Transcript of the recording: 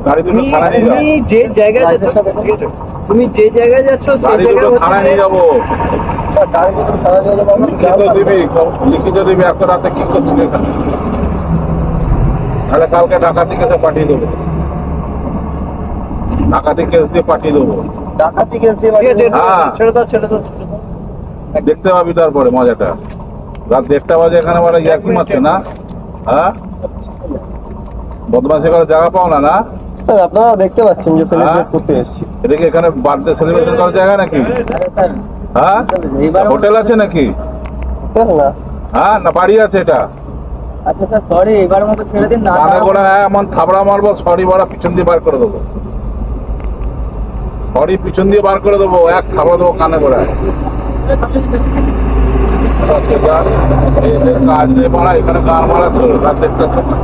গাড়ি দুটো থানায় নিয়ে যাও। তুমি যে জায়গায় যাচ্ছ তুমি যে জায়গায় যাচ্ছ সেই গাড়ি জায়গায় দুটো থানায় নিয়ে যাবো। গাড়ি দুটো থানায় নিয়ে যাবো, আমরা লিখিত দিবি, লিখিত দিবি এত রাতে কি করছিস এখানে, তাহলে কালকে ডাকাতি কেসে পাঠিয়ে দেবো, ডাকাতি কেস দিয়ে পাঠিয়ে দেবো। ডাকাতি কেস দিয়ে ঠিক আছে, হ্যাঁ। ছেড়ে দাও ছেড়ে দাও ছেড়ে দাও। দেখতে পাবি তারপরে মজাটা। রাত 1টা বাজে এখানে মানে ইয়ার্কি মারছে না, হ্যাঁ বদমাশি করে জায়গা পাও না না। স্যার আপনারা দেখতে পাচ্ছেন যে সেলিব্রেট করতে এসেছি। এটা কি এখানে বার্থডে সেলিব্রেশন করার জায়গা নাকি? হ্যাঁ হোটেল আছে নাকি? হোটেল না, হ্যাঁ না বাড়ি আছে এটা? আচ্ছা স্যার সরি, এবার মতো ছেড়ে দিন না। কানে গোড়া এমন থাবড়া মারবো, সরি বড়া পিছন দিয়ে বার করে দেবো, সরি পিছন দিয়ে বার করে দেবো, এক থাবড়া দেবো কানে গোড়ায়। কাজ নেই মারা, এখানে গান মারা রাত 1টার সময়।